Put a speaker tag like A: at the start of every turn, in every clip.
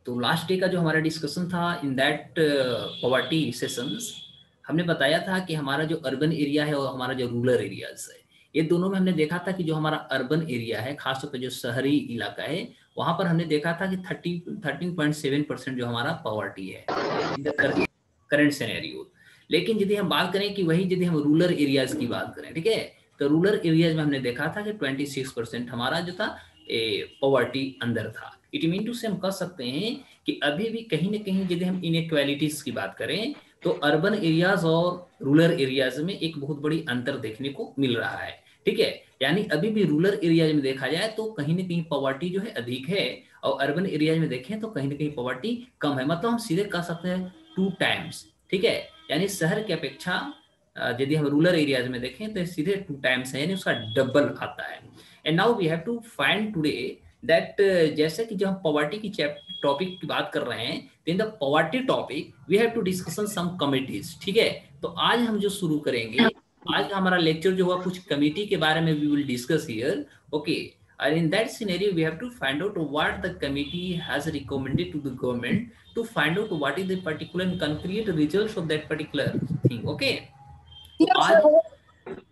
A: तो last day का जो हमारा डिस्कशन था इन दैट पॉवर्टी सेशंस, हमने बताया था कि हमारा जो अर्बन एरिया है और हमारा जो रूरल एरियाज है, ये दोनों में हमने देखा था कि जो हमारा अर्बन एरिया है, खासतौर पर जो शहरी इलाका है, वहां पर हमने देखा था कि 13.7% जो हमारा पॉवर्टी है इन द करेंट सिनेरियो। लेकिन यदि हम बात करें कि वही यदि हम रूरल एरियाज की बात करें, ठीक है, तो रूरल एरियाज में हमने देखा था कि 26% हमारा जो था पॉवर्टी अंदर था। इट मीन टू से हम कह सकते हैं कि अभी भी कहीं ना कहीं यदि हम इनइक्वालिटीज की बात करें तो अर्बन एरियाज और रूरल एरियाज में एक बहुत बड़ी अंतर देखने को मिल रहा है। ठीक है, यानी अभी भी रूरल एरियाज में देखा जाए तो कहीं ना कहीं पॉवर्टी जो है अधिक है, और अर्बन एरियाज में देखें तो कहीं ना कहीं पॉवर्टी कम है। मतलब हम सीधे कह सकते हैं 2 टाइम्स। ठीक है, यानी शहर की अपेक्षा यदि हम रूरल एरियाज में देखें तो सीधे 2 टाइम्स है, यानी उसका डबल आता है। And now we have to find today that जैसे कि जब हम पॉवर्टी की टॉपिक की बात कर रहे हैं, तो in the poverty topic we have to discussion some committees. ठीक है, तो आज हम जो शुरू करेंगे, आज का हमारा लेक्चर जो हुआ कुछ कमिटी के बारे में we will discuss here. Okay, and in that scenario we have to find out what the committee has recommended to the government to find out what is the particular and concrete results of that particular thing. Okay, तो आज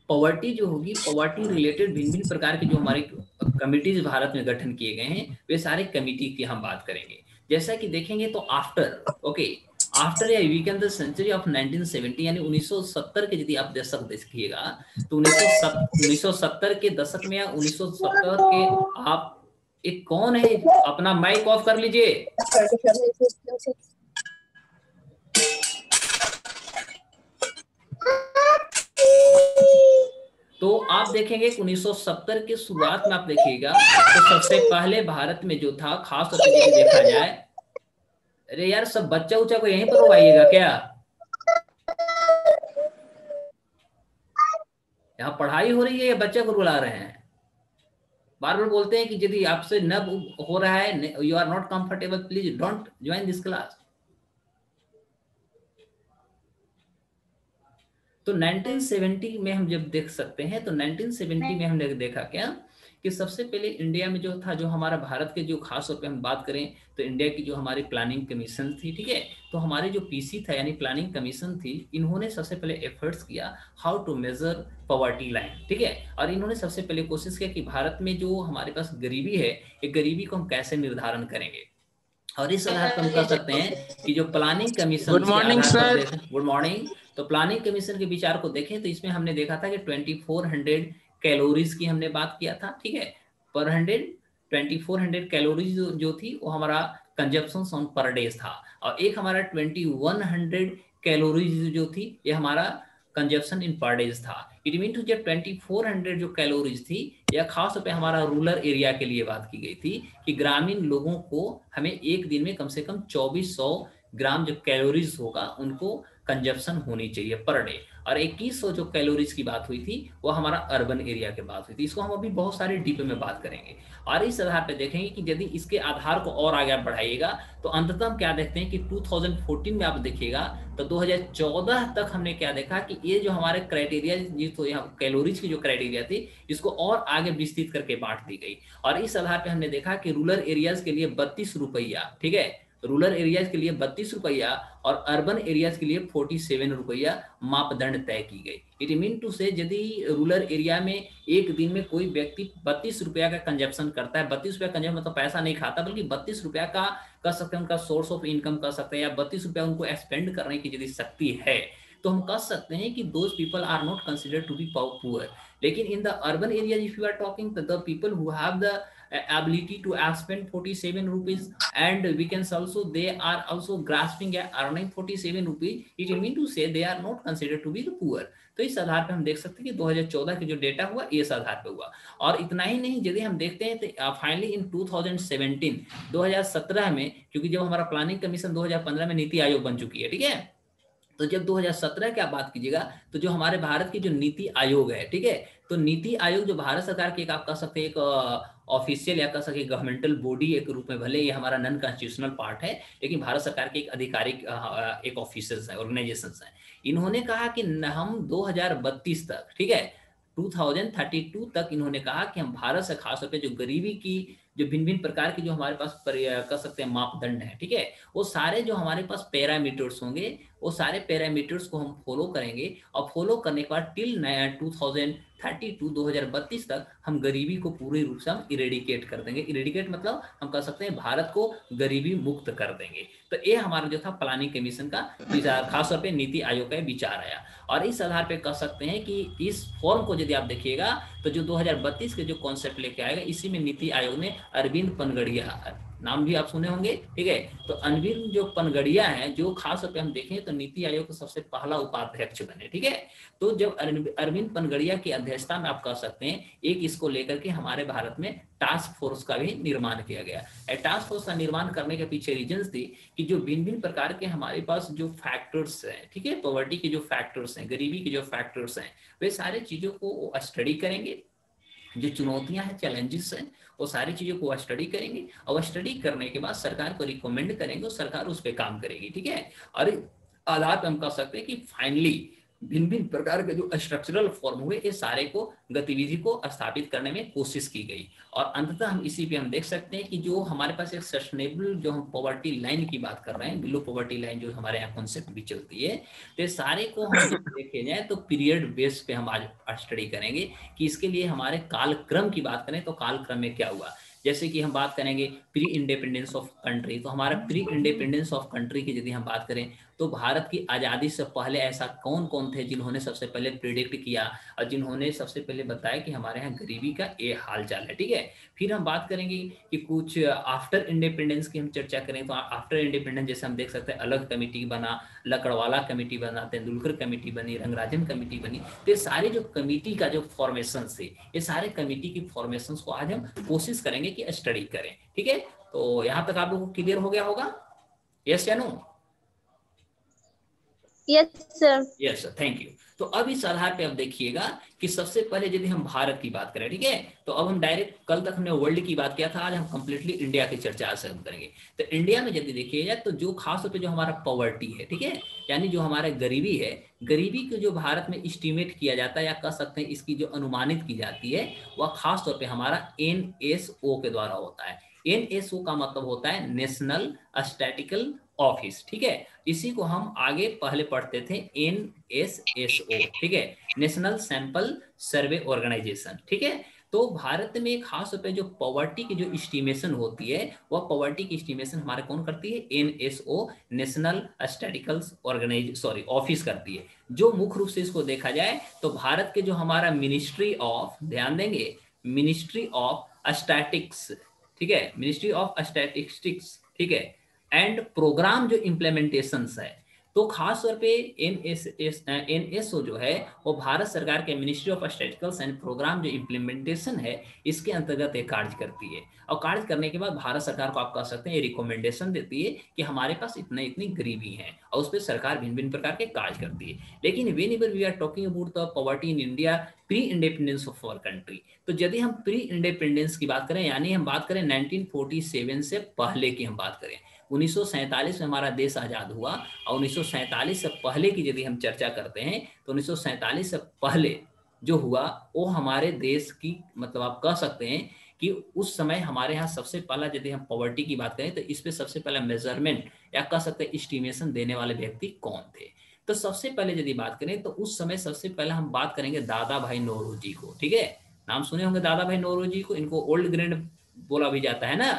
A: poverty जो होगी, poverty related भिन्न भिन्न प्रकार के जो हमारे कमिटीज भारत में गठन किए गए हैं, वे सारे कमिटी की हम बात करेंगे। जैसा कि देखेंगे तो आफ्टर या वीकेंड द सेंचुरी ऑफ 1970, यानी 1970 के यदि आप दशक देखिएगा तो 1970 के दशक में या 1970 के आप, एक कौन है, अपना माइक ऑफ कर लीजिए। तो आप देखेंगे कि 1970 के शुरुआत में आप देखिएगा तो सबसे पहले भारत में जो था, खास तौर पर देखा जाए, अरे यार सब बच्चा उच्चा को यहीं पर उड़ाइएगा क्या? यहाँ पढ़ाई हो रही है या बच्चे को रुला रहे हैं? बार बार बोलते हैं कि यदि आपसे न हो रहा है, you are not comfortable, please don't join this class. तो 1970 में हम जब देख सकते हैं तो 1970 में हमने देखा क्या कि सबसे पहले इंडिया में जो था, जो हमारा भारत के जो खास तौर पे हम बात करें तो इंडिया की जो हमारी प्लानिंग कमीशन थी, ठीक है, तो हमारे जो पीसी था यानी प्लानिंग कमीशन थी, इन्होंने सबसे पहले एफर्ट्स किया how to measure poverty line. ठीक है, और इन्होंने सबसे पहले कोशिश किया कि भारत में जो हमारे पास गरीबी है, ये गरीबी को हम कैसे निर्धारण करेंगे। और इस आधार पर हम कह सकते हैं कि जो प्लानिंग कमीशन के आधार पर देखें, गुड मॉर्निंग, तो प्लानिंग कमीशन के विचार को देखें तो इसमें हमने देखा था कि 2400 कैलोरीज की हमने बात किया था। ठीक है, पर 2400 कैलोरीज जो थी वो हमारा कंजप्शन ऑन पर डे था, और एक हमारा 2100 कैलोरीज जो थी ये हमारा कंजप्शन इन पर डेज था। इट मीन टू जब 2400 जो कैलोरीज थी, यह खास तौर पे हमारा रूरल एरिया के लिए बात की गई थी कि ग्रामीण लोगों को हमें एक दिन में कम से कम 2400 ग्राम जो कैलोरीज होगा उनको कंजप्शन होनी चाहिए पर डे, और 2100 जो कैलोरीज की बात हुई थी वो हमारा अर्बन एरिया की बात हुई थी। इसको हम अभी बहुत सारे डीप में बात करेंगे, और इस आधार पे देखेंगे कि यदि इसके आधार को और आगे बढ़ाइएगा तो अंततः हम क्या देखते हैं कि 2014 में आप देखिएगा तो 2014 तक हमने क्या देखा कि ये जो हमारे क्राइटेरिया, तो यहाँ कैलोरीज की जो क्राइटेरिया थी, इसको और आगे विस्तृत करके बांट दी गई, और इस आधार पे हमने देखा कि रूरल एरियाज के लिए 32 रुपया, ठीक है, रूरल एरियाज के लिए 32 रुपया और अर्बन एरियाज के लिए 47 रुपया मापदंड तय की गई। इट मीन टू से यदि रूरल एरिया में एक दिन में कोई व्यक्ति 32 रुपया का कंजप्शन करता है, 32 रुपया कंजप्शन मतलब पैसा नहीं खाता, बल्कि 32 रुपया का कह सकते हैं उनका सोर्स ऑफ इनकम कर सकते हैं, या 32 रुपया उनको स्पेंड करने की यदि शक्ति है, तो हम कह सकते हैं कि those people are not considered to be poor. लेकिन in the urban area if you are talking the people who have the ability to spend 47 rupees, and we can also they are also grasping and earning 47 rupees, it mean to say they are not considered to be the poor। तो इस आधार पे हम देख सकते हैं कि 2014 के जो डेटा हुआ इस आधार पे हुआ। और इतना ही नहीं, यदि हम देखते हैं तो फाइनली इन 2017 में, क्योंकि जब हमारा प्लानिंग कमीशन 2015 में नीति आयोग बन चुकी है, ठीक है, तो जब 2017 की आप बात कीजिएगा तो जो हमारे भारत की जो नीति आयोग है, ठीक है, तो नीति आयोग जो भारत सरकार की एक आप कह सकते हैं एक ऑफिशियल या कह सकते गवर्नमेंटल बॉडी एक रूप में, भले ये हमारा नॉन कॉन्स्टिट्यूशनल पार्ट है, लेकिन भारत सरकार के एक आधिकारिक एक ऑफिसर्स है, ऑर्गेनाइजेशन है। इन्होंने कहा कि हम 2032 तक, ठीक है, 2032 तक इन्होंने कहा कि हम भारत से खास तौर पे जो गरीबी की जो भिन्न भिन्न प्रकार के जो हमारे पास कर सकते हैं मापदंड है, ठीक है, वो सारे जो हमारे पास पैरामीटर्स होंगे, वो सारे पैरामीटर्स को हम फॉलो करेंगे और फॉलो करने के बाद टिल 2032 तक हम गरीबी को पूरी रूप से हम इरेडिकेट कर देंगे। इरेडिकेट मतलब हम कह सकते हैं भारत को गरीबी मुक्त कर देंगे। तो ये हमारा जो था प्लानिंग कमीशन का विचार, खासतौर पे नीति आयोग का विचार आया। और इस आधार पे कह सकते हैं कि इस फॉर्म को यदि आप देखिएगा तो जो 2032 के जो कॉन्सेप्ट लेके आएगा, इसी में नीति आयोग ने अरविंद पनगड़िया, नाम भी आप सुने होंगे, ठीक है, तो अरविंद जो पनगड़िया है, जो खास तौर पे हम देखें तो नीति आयोग का सबसे पहला उपाध्यक्ष बने, ठीक है। तो जब अरविंद पनगड़िया की अध्यक्षता में आप कह सकते हैं एक इसको लेकर के हमारे भारत में टास्क फोर्स का भी निर्माण किया गया। टास्क फोर्स का निर्माण करने के पीछे रीजंस थी कि जो भिन्न भिन्न प्रकार के हमारे पास जो फैक्टर्स हैं, ठीक है, पॉवर्टी के जो फैक्टर्स हैं, गरीबी के जो फैक्टर्स हैं, वे सारे चीजों को स्टडी करेंगे। जो चुनौतियां हैं, चैलेंजेस हैं, वो सारी चीजों को स्टडी करेंगे और स्टडी करने के बाद सरकार को रिकमेंड करेंगे और सरकार उस पर काम करेगी, ठीक है। और आधार पर हम कह सकते हैं कि फाइनली भिन्न भिन्न प्रकार के जो स्ट्रक्चरल फॉर्म हुए, ये सारे को गतिविधि को स्थापित करने में कोशिश की गई। और अंततः हम इसी पे हम देख सकते हैं कि जो हमारे पास एक सस्टेनेबल जो हम पॉवर्टी लाइन की बात कर रहे हैं, बिलो पॉवर्टी लाइन जो हमारे यहाँ कॉन्सेप्ट भी चलती है, तो ये सारे को हम देखे जाए तो पीरियड बेस पे हम आज स्टडी करेंगे कि इसके लिए हमारे कालक्रम की बात करें तो कालक्रम में क्या हुआ। जैसे कि हम बात करेंगे प्री इंडिपेंडेंस ऑफ कंट्री, तो हमारा प्री इंडिपेंडेंस ऑफ कंट्री की यदि हम बात करें तो भारत की आज़ादी से पहले ऐसा कौन कौन थे जिन्होंने सबसे पहले प्रिडिक्ट किया और जिन्होंने सबसे पहले बताया कि हमारे यहाँ गरीबी का ये हाल चाल है, ठीक है। फिर हम बात करेंगे कि कुछ आफ्टर इंडिपेंडेंस की हम चर्चा करें तो आफ्टर इंडिपेंडेंस जैसे हम देख सकते हैं अलग कमेटी बना, लकड़वाला कमेटी बना, तेंदुलकर कमेटी बनी, रंगराजन कमेटी बनी। तो ये सारे जो कमेटी का जो फॉर्मेशन थे, ये सारे कमेटी की फॉर्मेशन को आज हम कोशिश करेंगे कि स्टडी करें, ठीक है। तो यहाँ तक आप लोगों को क्लियर हो गया होगा? यस या no?
B: Yes sir.
A: Yes sir, thank you. तो अब इस आधार पे अब देखिएगा कि सबसे पहले यदि हम भारत की बात करें, ठीक है, तो अब हम डायरेक्ट, कल तक हमने वर्ल्ड की बात किया था, आज हम कंप्लीटली इंडिया की चर्चा से हम करेंगे। तो इंडिया में यदि देखिएगा तो जो खास तौर पे जो हमारा पॉवर्टी है, ठीक है, यानी जो हमारा गरीबी है, गरीबी को जो भारत में एस्टिमेट किया जाता है या कह सकते हैं इसकी जो अनुमानित की जाती है वह खास तौर पर हमारा NSO के द्वारा होता है। NSO का मतलब होता है नेशनल स्टैटिकल ऑफिस, ठीक है। इसी को हम आगे पहले पढ़ते थे NSSO, ठीक है, नेशनल सैंपल सर्वे ऑर्गेनाइजेशन, ठीक है। तो भारत में खास तौर पे जो पॉवर्टी की जो एस्टिमेशन होती है वह पॉवर्टी की एस्टिमेशन हमारे कौन करती है? NSO, नेशनल स्टैटिकल ऑफिस करती है। जो मुख्य रूप से इसको देखा जाए तो भारत के जो हमारा मिनिस्ट्री ऑफ, ध्यान देंगे, मिनिस्ट्री ऑफ स्टैटिक्स, ठीक है, मिनिस्ट्री ऑफ स्टैटिस्टिक्स, ठीक है, एंड प्रोग्राम जो इम्प्लीमेंटेशन है, तो खास तौर पे NSO जो है वो भारत सरकार के ministry of statistics and programme जो इम्प्लीमेंटेशन है इसके अंतर्गत एक कार्य करती है। और कार्य करने के बाद भारत सरकार को आप कह सकते हैं ये रिकमेंडेशन देती है कि हमारे पास इतनी गरीबी है और उस पर सरकार भिन्न भिन्न प्रकार के कार्य करती है। लेकिन whenever we are talking about the poverty in India pre independence of our country, तो यदि हम प्री इंडिपेंडेंस की बात करें, यानी हम बात करें 1947 से पहले की हम बात करें, 1947 में हमारा देश आज़ाद हुआ और 1947 से पहले की यदि हम चर्चा करते हैं तो 1947 से पहले जो हुआ वो हमारे देश की, मतलब आप कह सकते हैं कि उस समय हमारे यहाँ सबसे पहला यदि हम पॉवर्टी की बात करें तो इस पे सबसे पहला मेजरमेंट या कह सकते हैं एस्टिमेशन देने वाले व्यक्ति कौन थे। तो सबसे पहले यदि बात करें तो उस समय सबसे पहले हम बात करेंगे दादा भाई नौरोजी को, ठीक है, नाम सुने होंगे दादा भाई नौरोजी को, इनको ओल्ड ग्रैंड बोला भी जाता है ना,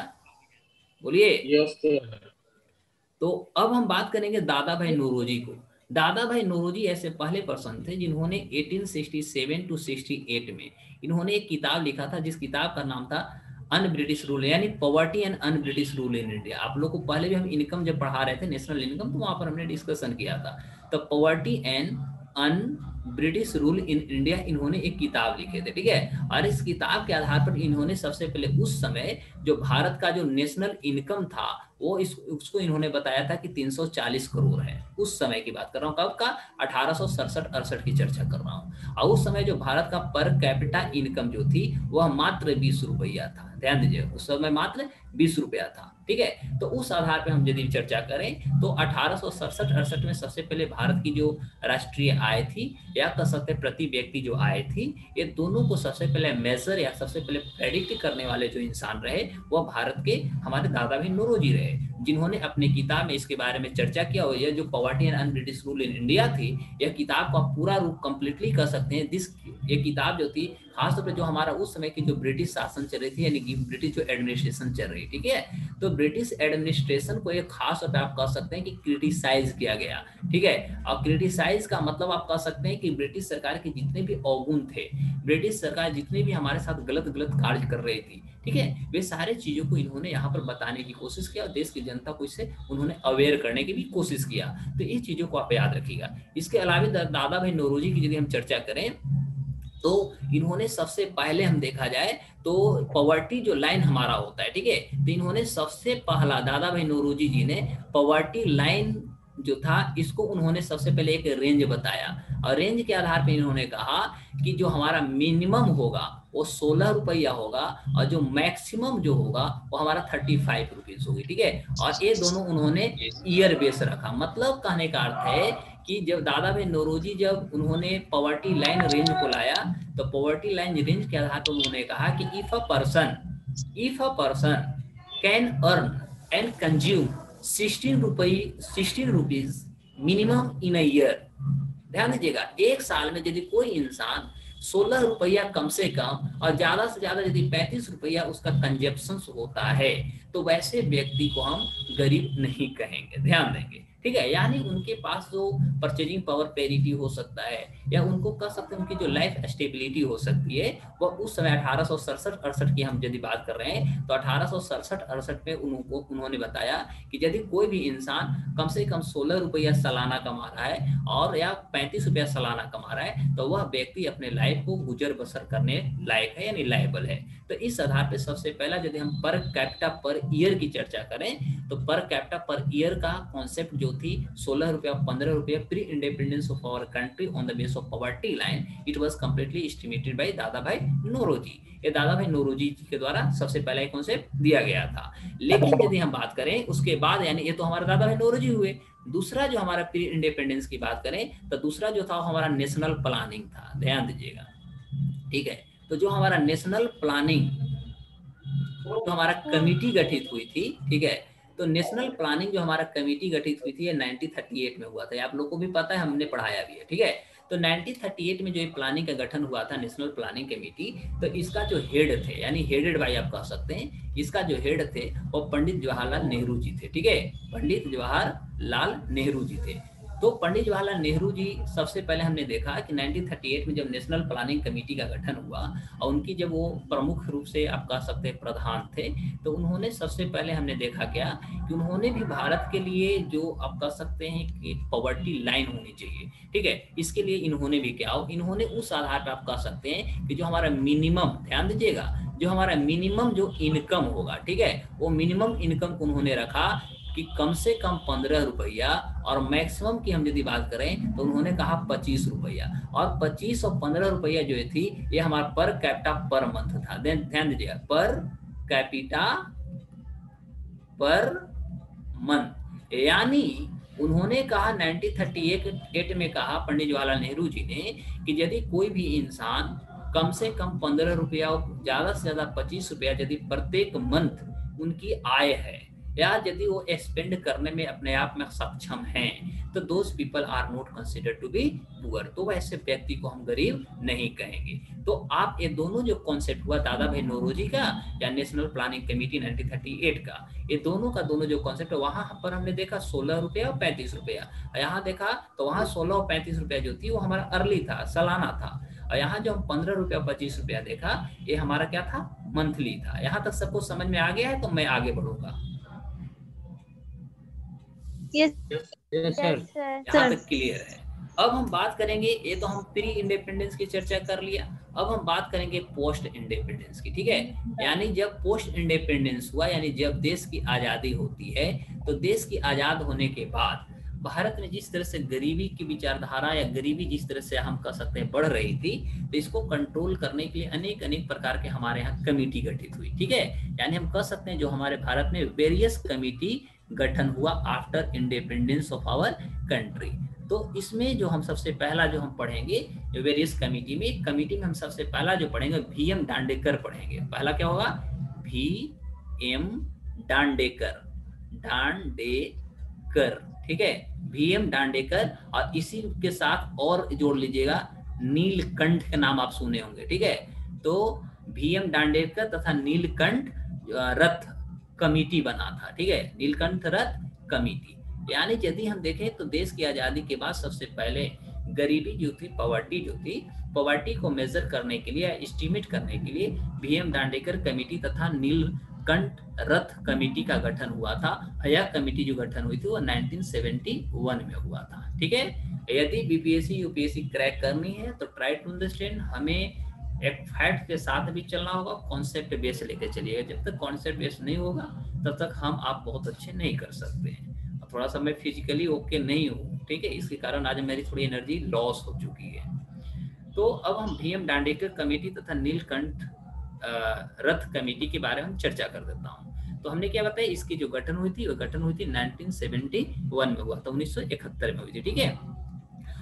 A: बोलिए। तो अब हम बात करेंगे दादा भाई नौरोजी को। दादा भाई नौरोजी ऐसे पहले पर्सन थे जिन्होंने 1867 to 68 में इन्होंने एक किताब लिखा था जिस किताब का नाम था अन ब्रिटिश रूल, यानी poverty and un British rule in India. आप लोग को पहले भी हम इनकम जब पढ़ा रहे थे, नेशनल इनकम, तो वहां पर हमने डिस्कशन किया था। तो poverty and un British rule in India इन्होंने एक किताब लिखे थे, ठीक है। और इस किताब के आधार पर इन्होंने सबसे पहले उस समय जो भारत का जो नेशनल इनकम था वो उसको इन्होंने बताया था कि 340 करोड़ है। उस समय की बात कर रहा हूँ, कब का? 1867-68 की चर्चा कर रहा हूँ। और उस समय जो भारत का पर कैपिटा इनकम जो थी वह मात्र 20 रुपया था। ध्यान दीजिए, उस समय मात्र 20 रुपया था, ठीक है। तो उस आधार पे हम यदि चर्चा करें तो 1867-68 में सबसे पहले भारत की जो राष्ट्रीय आय थी या कह सकते प्रति व्यक्ति जो आय थी, ये दोनों को सबसे पहले मेजर या सबसे पहले प्रेडिक्ट करने वाले जो इंसान रहे वह भारत के हमारे दादा भाई नौरोजी रहे, जिन्होंने अपनी किताब में इसके बारे में चर्चा किया। और यह जो poverty and un British rule in India थी, यह किताब का पूरा रूप कंप्लीटली कर सकते हैं। ये किताब जो थी खासतौर पर जो हमारा उस समय की जो ब्रिटिश शासन चल रही थी, यानी कि ब्रिटिश जो एडमिनिस्ट्रेशन चल रही, ठीक है, तो ब्रिटिश एडमिनिस्ट्रेशन को एक खास तौर पर आप कह सकते हैं कि क्रिटिसाइज किया गया, ठीक है। और क्रिटिसाइज का मतलब आप कह सकते हैं कि ब्रिटिश सरकार के जितने भी अवगुण थे, ब्रिटिश सरकार जितने भी हमारे साथ गलत गलत कार्य कर रही थी, ठीक है, वे सारे चीजों को इन्होंने यहाँ पर बताने की कोशिश किया और देश की जनता को इससे उन्होंने अवेयर करने की भी कोशिश किया। तो इस चीजों को आप याद रखिएगा। इसके अलावा दादा भाई नौरोजी की यदि हम चर्चा करें तो इन्होंने सबसे पहले हम देखा जाए तो पॉवर्टी जो लाइन हमारा होता है, ठीक है, तो इन्होंने सबसे पहला दादा भाई नौरोजी जी ने पॉवर्टी लाइन जो था इसको उन्होंने सबसे पहले एक रेंज बताया, और रेंज के आधार पर इन्होंने कहा कि जो हमारा मिनिमम होगा वो 16 रुपया होगा और जो मैक्सिमम जो होगा वो हमारा 35 रुपीज होगी, ठीक है। और ये दोनों उन्होंने ईयर बेस रखा। मतलब कहने का अर्थ है कि जब दादा भाई नौरोजी जब उन्होंने पॉवर्टी लाइन रेंज को लाया तो पॉवर्टी लाइन रेंज के आधार पर उन्होंने कहा कि if a person can earn and consume 16 rupees minimum in a year, ध्यान दीजिएगा, एक साल में यदि कोई इंसान 16 रुपया कम से कम और ज्यादा से ज्यादा यदि 35 रुपया उसका कंजप्शन होता है तो वैसे व्यक्ति को हम गरीब नहीं कहेंगे, ध्यान देंगे, ठीक है। यानी उनके पास जो परचेजिंग पावर पेरिटी हो सकता है या उनको कह सकते हैं उनकी जो लाइफ स्टेबिलिटी हो सकती है वह उस समय 1867-68 की हम यदि बात कर रहे हैं तो 1867-68 में उन्होंने बताया कि यदि कोई भी इंसान कम से कम 16 रुपया सालाना कमा रहा है और या 35 रुपया सालाना कमा रहा है तो वह व्यक्ति अपने लाइफ को गुजर बसर करने लायक है, यानी लायबल है। तो इस आधार पर सबसे पहला यदि हम पर कैपिटा पर ईयर की चर्चा करें तो पर कैपिटा पर ईयर का कॉन्सेप्ट जो थी 16 रुपया 15 रुपया pre independence of our country on the base of poverty line, it was completely estimated by Dadabhai Naoroji. ये दादा भाई नौरोजी के द्वारा सबसे पहला कॉन्सेप्ट दिया गया था। लेकिन यदि हम बात करें उसके बाद, यानी ये तो हमारे दादा भाई नौरोजी हुए, दूसरा जो हमारा प्री इंडिपेंडेंस की बात करें तो दूसरा जो था हमारा नेशनल प्लानिंग था, ध्यान दीजिएगा, ठीक है। तो जो हमारा नेशनल प्लानिंग जो हमारा कमिटी गठित हुई थी, ठीक है, तो नेशनल प्लानिंग जो हमारा कमेटी गठित हुई थी ये 1938 में हुआ था, आप लोगों को भी पता है, हमने पढ़ाया भी है, ठीक है। तो 1938 में जो ये प्लानिंग का गठन हुआ था नेशनल प्लानिंग कमेटी, तो इसका जो हेड थे, यानी हेडेड बाय आप कह सकते हैं, इसका जो हेड थे वो पंडित जवाहरलाल नेहरू जी थे, ठीक है, पंडित जवाहरलाल नेहरू जी थे। तो पंडित जवाहरलाल नेहरू जी सबसे पहले हमने देखा कि 1938 में जब नेशनल प्लानिंग कमेटी का गठन हुआ और उनकी जब वो प्रमुख रूप से आप कह सकते हैं प्रधान थे, तो उन्होंने सबसे पहले हमने देखा क्या कि उन्होंने भी भारत के लिए जो आप कह सकते हैं कि पॉवर्टी लाइन होनी चाहिए, ठीक है, इसके लिए इन्होंने भी क्या हो, इन्होंने उस आधार पर आप कह सकते हैं कि जो हमारा मिनिमम, ध्यान दीजिएगा, जो हमारा मिनिमम जो इनकम होगा, ठीक है, वो मिनिमम इनकम को उन्होंने रखा कि कम से कम 15 रुपया और मैक्सिमम की हम यदि बात करें तो उन्होंने कहा 25 रुपया, और 25 और 15 रुपया जो थी ये हमारा पर कैपिटा पर मंथ था, ध्यान दीजिएगा, पर कैपिटा पर मंथ। यानी उन्होंने कहा 1938 में कहा पंडित जवाहरलाल नेहरू जी ने कि यदि कोई भी इंसान कम से कम 15 रुपया और ज्यादा से ज्यादा 25 रुपया यदि प्रत्येक मंथ उनकी आय है या यदि वो स्पेंड करने में अपने आप में सक्षम हैं तो those people are not considered to be poor, तो वैसे व्यक्ति को हम गरीब नहीं कहेंगे। तो आप ये दोनों जो कॉन्सेप्ट हुआ दादा भाई नौरोजी का या नेशनल प्लानिंग कमेटी 1938 का, ये दोनों का दोनों जो कॉन्सेप्ट है वहां पर हमने देखा 16 रुपया और 35 रुपया, यहाँ देखा तो वहां 16 और 35 रुपया जो थी वो हमारा अर्ली था, सालाना था, और यहाँ जो हम 15 रुपया 25 रुपया देखा ये हमारा क्या था, मंथली था। यहाँ तक सबको समझ में आ गया है? तो मैं आगे बढ़ूंगा।
B: यस
A: सर, यहाँ तक क्लियर है। अब हम बात करेंगे, ये तो हम प्री इंडिपेंडेंस की चर्चा कर लिया, अब हम बात करेंगे पोस्ट इंडिपेंडेंस की, ठीक है। यानी जब पोस्ट इंडिपेंडेंस हुआ, यानी जब देश की आजादी होती है, तो देश की आजाद होने के बाद भारत में जिस तरह से गरीबी की विचारधारा या गरीबी जिस तरह से हम कह सकते हैं बढ़ रही थी, तो इसको कंट्रोल करने के लिए अनेक अनेक प्रकार के हमारे यहाँ कमेटी गठित हुई। ठीक है, यानी हम कह सकते हैं जो हमारे भारत में वेरियस कमेटी गठन हुआ after independence of our country. तो इसमें जो हम सबसे पहला जो हम पढ़ेंगे वेरियस कमेटी में हम सबसे पहला जो पढ़ेंगे वीएम दांडेकर पढ़ेंगे। पहला क्या होगा? वीएम दांडेकर, दांडेकर, ठीक है, वीएम दांडेकर। और इसी के साथ और जोड़ लीजिएगा नीलकंठ के नाम आप सुने होंगे। ठीक है, तो वीएम दांडेकर तथा नीलकंठ रथ कमेटी बना था। ठीक है, नीलकंठ रथ कमेटी। यानी यदि हम देखें तो देश की आजादी के बाद सबसे पहले गरीबी जो थी, पॉवर्टी को मेजर करने के लिए, एस्टिमेट करने के लिए वीएम दांडेकर कमेटी तथा नीलकंठ रथ कमेटी का गठन हुआ था। यह कमेटी जो गठन हुई थी वो 1971 में हुआ था। ठीक है, यदि बीपीएससी यूपीएससी क्रैक करनी है तो ट्राई टू अंडरस्टैंड, हमें एक फैक्ट के साथ भी चलना होगा, कॉन्सेप्ट बेस लेके चलिएगा। जब तक कॉन्सेप्ट बेस नहीं होगा तब तक आप बहुत अच्छे नहीं कर सकते हैं। थोड़ा सा मैं फिजिकली ओके नहीं हूँ, ठीक है, इसके कारण आज मेरी थोड़ी एनर्जी लॉस हो चुकी है। तो अब हम वीएम दांडेकर कमेटी तथा नीलकंठ रथ कमेटी के बारे में हम चर्चा कर देता हूँ। तो हमने क्या बताया, इसकी जो गठन हुई थी वो गठन हुई थी 1971 में हुआ था, 1971 में हुई थी। ठीक है,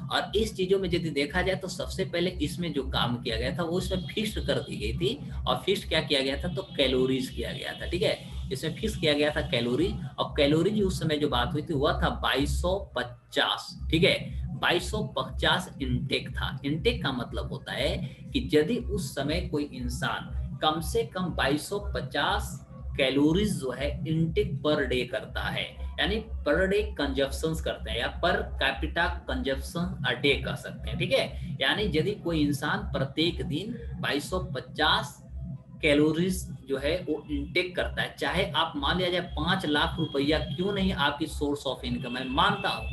A: और इस चीजों में यदि देखा जाए तो सबसे पहले इसमें जो काम किया गया था वो इसमें फिक्स कर दी गई थी। और फिक्स क्या किया गया था, तो कैलोरीज किया गया था। ठीक है, इसमें फिक्स किया गया था कैलोरी। और कैलोरी उस समय जो बात हुई थी वह था 2250। ठीक है, 2250 इंटेक था। इंटेक का मतलब होता है कि यदि उस समय कोई इंसान कम से कम 2250 कैलोरीज जो है इंटेक पर डे करता है, यानी पर डे कंजप्शन करते हैं, या per capita consumption a day कर सकते हैं। ठीक है, यानी यदि कोई इंसान प्रत्येक दिन 2250 कैलोरीज जो है वो इंटेक करता है, चाहे आप मान लिया जाए 5 लाख रुपया क्यों नहीं आपकी सोर्स ऑफ इनकम है, मानता हूं,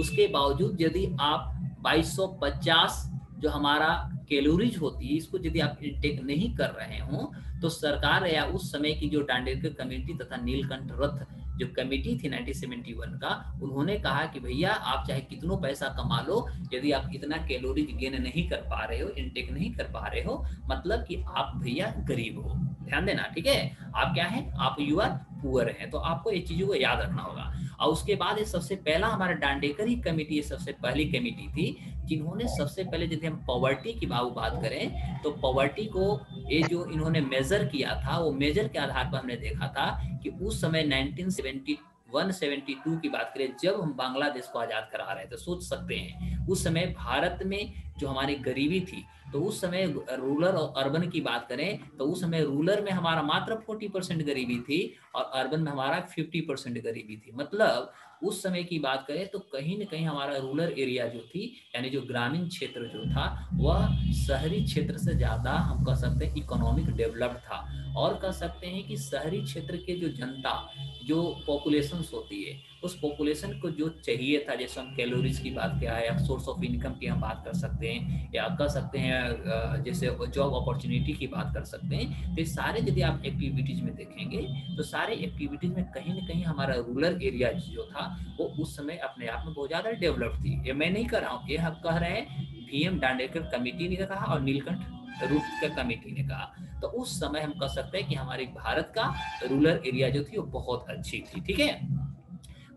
A: उसके बावजूद यदि आप 2250 जो हमारा कैलोरीज होती है इसको यदि आप इंटेक नहीं कर रहे हो, तो सरकार या उस समय की जो दांडेकर कमेटी तथा नीलकंठ रथ जो कमेटी थी 1971 का, उन्होंने कहा कि भैया आप चाहे कितनों पैसा कमा लो, यदि आप इतना कैलोरी गेन नहीं कर पा रहे हो, इंटेक नहीं कर पा रहे हो, मतलब कि आप भैया गरीब हो। ध्यान देना, ठीक है, आप क्या है, आप यू आर पुअर है। तो आपको ये चीजों को याद रखना होगा। और उसके बाद ये सबसे पहला हमारा दांडेकर ही कमेटी, ये सबसे पहली कमेटी थी जिन्होंने सबसे पहले, यदि हम पॉवर्टी की बात करें तो पॉवर्टी को ये जो इन्होंने मेजर किया था, वो मेजर के आधार पर हमने देखा था कि उस समय 1972 की बात करें, जब हम बांग्लादेश को आजाद करा रहे थे, सोच सकते हैं उस समय भारत में जो हमारी गरीबी थी, तो उस समय रूरल और अर्बन की बात करें तो उस समय रूरल में हमारा मात्र 40% गरीबी थी और अर्बन में हमारा 50% गरीबी थी। मतलब उस समय की बात करें तो कहीं न कहीं हमारा रूरल एरिया जो थी, यानी जो ग्रामीण क्षेत्र जो था, वह शहरी क्षेत्र से ज़्यादा हम कह सकते हैं इकोनॉमिक डेवलप्ड था। और कह सकते हैं कि शहरी क्षेत्र के जो जनता, जो पॉपुलेशन होती है, उस पॉपुलेशन को जो चाहिए था, जैसे हम कैलोरीज की बात किया है या सोर्स ऑफ इनकम की हम बात कर सकते हैं, या कह सकते हैं जैसे जॉब अपॉर्चुनिटी की बात कर सकते हैं, तो सारे यदि आप एक्टिविटीज में देखेंगे तो सारे एक्टिविटीज में कहीं ना कहीं हमारा रूरल एरिया जो था वो उस समय अपने आप में बहुत ज़्यादा डेवलप थी। ये मैं नहीं कर रहा हूँ, ये हम कह रहे हैं वीएम दांडेकर कमेटी ने कहा और नीलकंठ रूट का कमेटी ने कहा। तो उस समय हम कह सकते हैं कि हमारे भारत का रूरल एरिया जो थी वो बहुत अच्छी थी। ठीक है,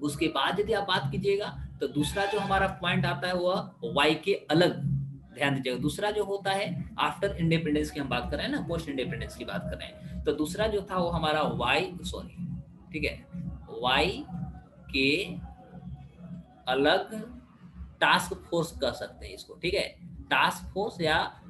A: उसके बाद यदि आप बात कीजिएगा तो दूसरा जो हमारा पॉइंट आता है वह वाई के अलग, ध्यान दीजिएगा, दूसरा जो होता है आफ्टर इंडिपेंडेंस की हम बात कर रहे हैं ना, पोस्ट इंडिपेंडेंस की बात कर रहे हैं, तो दूसरा जो था वो हमारा ठीक है, वाई के अलग टास्क फोर्स कह सकते हैं इसको। ठीक है, टास्क फोर्स या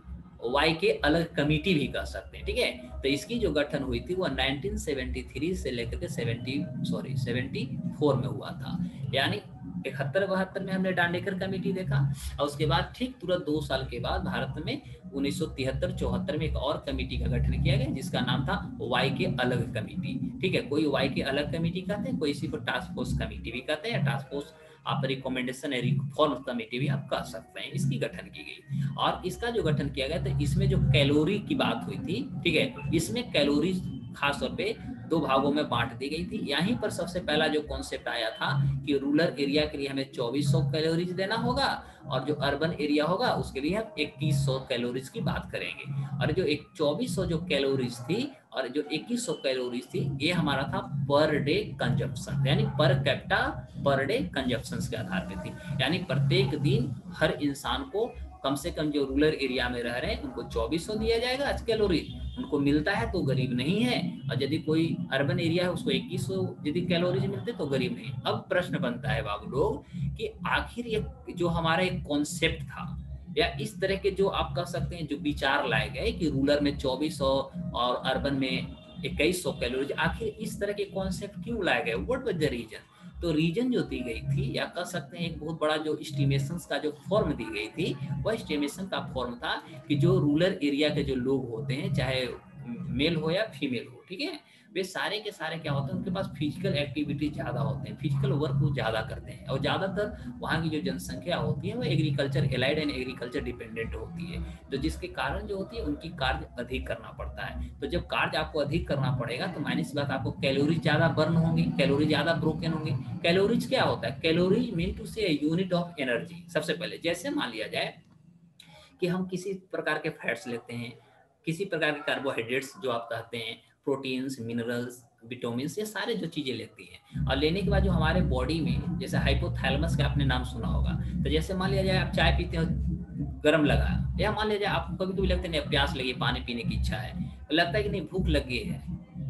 A: वाई के अलग कमेटी भी कह सकते हैं। ठीक है, तो इसकी जो गठन हुई थी वो 1973 से लेकर के 74 में हुआ था। यानी 71-72 में हमने दांडेकर कमेटी देखा, और उसके बाद ठीक तुरंत 2 साल के बाद भारत में 1973-74 में एक और कमेटी का गठन किया गया जिसका नाम था वाई के अलग कमेटी। ठीक है, कोई वाई के अलग कमेटी कहते हैं, कोई इसी को टास्क फोर्स कमेटी भी कहते हैं, टास्क फोर्स आप रिकमेंडेशन या रिफॉर्म कमेटी भी आप कह सकते हैं, इसकी गठन की गई। और इसका जो गठन किया गया तो इसमें जो कैलोरी की बात हुई थी, ठीक है, इसमें कैलोरी खास तौर पे दो भागों में बांट दी गई थी। यहीं पर सबसे पहला जो कॉन्सेप्ट आया था कि रूरल एरिया के लिए हमें 2400 कैलोरीज देना होगा और जो अर्बन एरिया होगा उसके लिए हम 2100 कैलोरीज की बात करेंगे। और जो एक 2400 जो कैलोरीज थी और जो 2100 कैलोरीज थी, ये हमारा था पर डे कंजप्शन, यानी per capita per day consumption के आधार पे थी। यानी प्रत्येक दिन हर इंसान को कम से कम जो रूरल एरिया में रह रहे हैं उनको 2400 दिया जाएगा कैलोरी, उनको मिलता है तो गरीब नहीं है, और यदि कोई अर्बन एरिया है उसको 2100 यदि कैलोरीज मिलते तो गरीब नहीं। अब प्रश्न बनता है बाबू लोग कि आखिर ये जो हमारा एक कॉन्सेप्ट था या इस तरह के जो आप कह सकते हैं जो विचार लाए गए कि रूरल में 2400 और अर्बन में 2100 कैलोरीज, आखिर इस तरह के कॉन्सेप्ट क्यों लाए गए, व्हाट वाज द रीजन? तो रीजन जो दी गई थी या कह सकते हैं एक बहुत बड़ा जो एस्टिमेशन का जो फॉर्म दी गई थी, वह एस्टिमेशन का फॉर्म था कि जो रूरल एरिया के जो लोग होते हैं, चाहे मेल हो या फीमेल हो, ठीक है, वे सारे के सारे क्या होते हैं, उनके पास फिजिकल एक्टिविटी ज़्यादा होते हैं, फिजिकल वर्क वो ज़्यादा करते हैं, और ज़्यादातर वहाँ की जो जनसंख्या होती है वो agriculture allied and agriculture dependent होती है, तो जिसके कारण जो होती है उनकी कार्य अधिक करना पड़ता है। तो जब कार्य आपको अधिक करना पड़ेगा तो माइनस बात आपको कैलोरी ज़्यादा बर्न होंगे, कैलोरी ज़्यादा ब्रोकन होंगे। कैलोरीज क्या होता है? कैलोरीज मीन टू से यूनिट ऑफ एनर्जी। सबसे पहले जैसे मान लिया जाए कि हम किसी प्रकार के फैट्स लेते हैं, किसी प्रकार के कार्बोहाइड्रेट्स जो आप कहते हैं, प्रोटीन्स, मिनरल्स, विटामिन, ये सारे जो चीज़ें लेती हैं, और लेने के बाद जो हमारे बॉडी में जैसे हाइपोथैलेमस का आपने नाम सुना होगा, तो जैसे मान लिया जाए आप चाय पीते हो, गर्म लगा, या मान लिया जाए आपको कभी कभी लगता है नहीं प्यास लगी, पानी पीने की इच्छा है, तो लगता है कि नहीं भूख लगी है,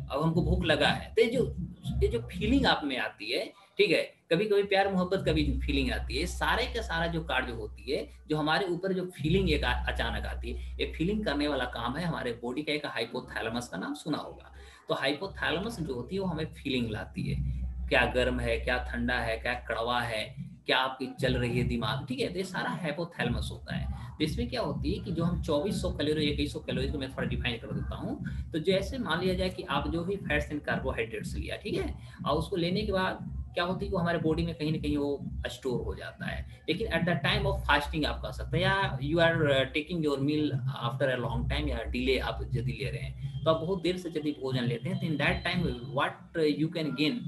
A: अब हमको भूख लगा है, तो ये जो फीलिंग आप में आती है, ठीक है, कभी कभी प्यार मोहब्बत का भी जो फीलिंग आती है, सारे का सारा जो कार्य होती है, जो हमारे ऊपर जो फीलिंग एक अचानक आती है, ये फीलिंग करने वाला काम है हमारे बॉडी का एक हाइपोथैलेमस का नाम सुना होगा। तो हाइपोथैलेमस जो होती है वो हमें फीलिंग लाती है, क्या गर्म है, क्या ठंडा है, क्या कड़वा है, क्या आपकी चल रही है दिमाग, ठीक है, तो ये सारा हाइपोथैलेमस होता है। तो इसमें क्या होती है कि जो हम 2400 कैलोरी 2100 कैलोरी को मैं थोड़ा डिफाइन कर देता हूँ। तो जैसे मान लिया जाए कि आप जो भी फैट्स एंड कार्बोहाइड्रेट्स लिया, ठीक है, और उसको लेने के बाद क्या होती है कि वो हमारे बॉडी में कहीं ना कहीं वो स्टोर हो जाता है, लेकिन at the time of fasting आप कह सकते हैं, या you are taking your meal after a long time, या डिले आप यदि ले रहे हैं, तो आप बहुत देर से यदि भोजन लेते हैं, तो in that time what you can gain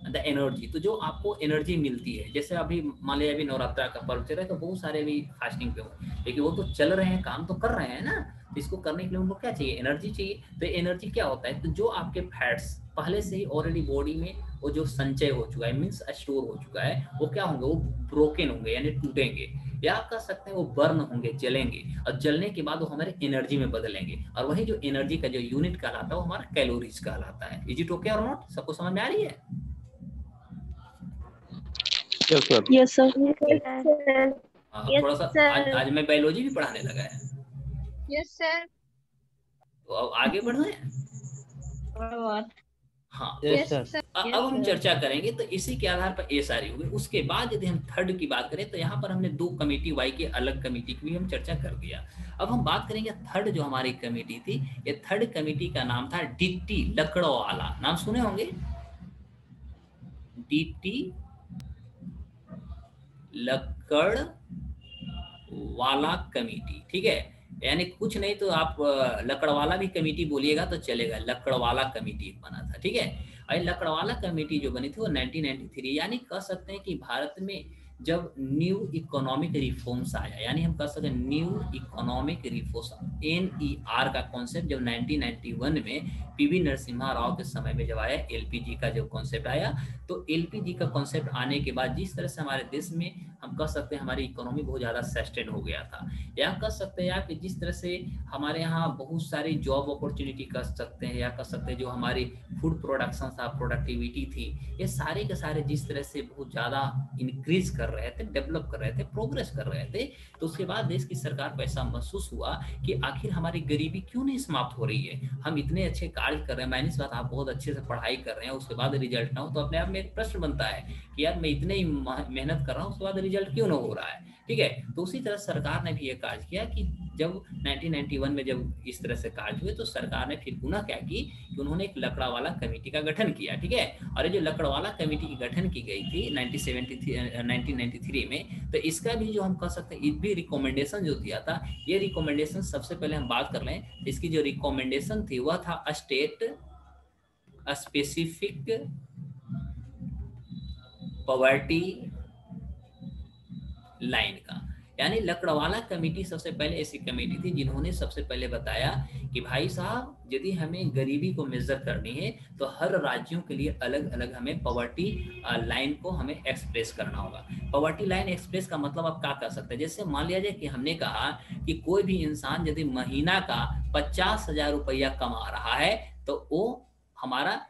A: the energy, तो जो आपको एनर्जी मिलती है, जैसे अभी मान लिया अभी नवरात्रा का पर्व चल रहा है, तो बहुत सारे भी फास्टिंग पे हो, लेकिन वो तो चल रहे हैं, काम तो कर रहे हैं ना, तो इसको करने के लिए उनको क्या चाहिए? एनर्जी चाहिए। तो एनर्जी क्या होता है? तो जो आपके फैट्स पहले से ही ऑलरेडी बॉडी में वो जो संचय हो चुका है, मीन्स स्टोर हो चुका है, वो क्या होंगे? वो ब्रोकन होंगे, यानी टूटेंगे, या आप कह सकते हैं वो बर्न होंगे, जलेंगे, और जलने के बाद वो हमारे एनर्जी में बदलेंगे, और वही जो एनर्जी का जो यूनिट कहलाता है वो हमारा कैलोरीज कहलाता है। इज इट ओके और नॉट? सबको समझ में आ रही है?
B: Yes sir.
C: Yes sir.
A: थोड़ा सा आज मैं बायोलॉजी भी पढ़ाने लगा है।
C: Yes sir.
A: तो अब आगे बढ़े। हाँ,
B: यस सर।
A: अब हम चर्चा करेंगे, तो इसी के आधार पर ये सारी हुई। उसके बाद यदि हम थर्ड की बात करें, तो यहाँ पर हमने दो कमेटी वाई के अलग कमेटी की भी हम चर्चा कर दिया। अब हम बात करेंगे थर्ड जो हमारी कमेटी थी, ये थर्ड कमेटी का नाम था डीटी लकड़वाला। नाम सुने होंगे, डीटी लकड़ वाला कमेटी, ठीक है, यानी कुछ नहीं तो आप लकड़वाला भी कमेटी बोलिएगा तो चलेगा, लकड़वाला कमेटी बना था, ठीक है। और लकड़वाला कमेटी जो बनी थी वो 1993, यानी कह सकते हैं कि भारत में जब न्यू इकोनॉमिक रिफॉर्म्स आया, यानी हम कह सकते हैं न्यू इकोनॉमिक रिफॉर्म्स, NER का कॉन्सेप्ट जब 1991 में पीवी नरसिम्हा राव के समय में जब आया, LPG का जब कॉन्सेप्ट आया, तो LPG का कॉन्सेप्ट आने के बाद जिस तरह से हमारे देश में हम कह सकते हैं हमारी इकोनॉमी बहुत ज़्यादा सस्टेन हो गया था, या कह सकते हैं आप कि जिस तरह से हमारे यहाँ बहुत सारी जॉब अपॉर्चुनिटी कर सकते हैं, या कह सकते हैं जो हमारी फूड प्रोडक्शन था, प्रोडक्टिविटी थी, ये सारे के सारे जिस तरह से बहुत ज़्यादा इंक्रीज कर रहे थे, डेवलप कर रहे थे, प्रोग्रेस कर रहे थे, तो उसके बाद देश की सरकार को ऐसा महसूस हुआ कि आखिर हमारी गरीबी क्यों नहीं समाप्त हो रही है। हम इतने अच्छे कार्य कर रहे हैं, मैंने इस बात आप बहुत अच्छे से पढ़ाई कर रहे हैं, उसके बाद रिजल्ट ना हो, तो अपने आप में एक प्रश्न बनता है कि यार मैं इतने ही मेहनत कर रहा हूँ, उसके बाद रिजल्ट क्यों ना हो रहा है, ठीक है। तो उसी तरह सरकार ने भी ये कार्य किया कि जब 1991 में जब इस तरह से कार्य हुए, तो सरकार ने फिर पुनः क्या की कि उन्होंने एक लकड़वाला कमेटी का गठन किया, ठीक है। और ये जो लकड़वाला कमेटी की गठन की गई थी 1993 में, तो इसका भी जो हम कह सकते हैं इस भी रिकमेंडेशन जो दिया था, ये रिकमेंडेशन सबसे पहले हम बात कर लें, इसकी जो रिकमेंडेशन थी वह था स्टेट स्पेसिफिक पॉवर्टी लाइन का। यानी लकड़वाला कमेटी सबसे पहले ऐसी कमेटी थी जिन्होंने सबसे पहले बताया कि भाई साहब यदि हमें गरीबी को मेजर करनी है तो हर राज्यों के लिए अलग अलग हमें पॉवर्टी लाइन को हमें एक्सप्रेस करना होगा। पॉवर्टी लाइन एक्सप्रेस का मतलब आप क्या कर सकते हैं, जैसे मान लिया जाए कि हमने कहा कि कोई भी इंसान यदि महीना का 50,000 रुपया कमा रहा है तो वो हमारा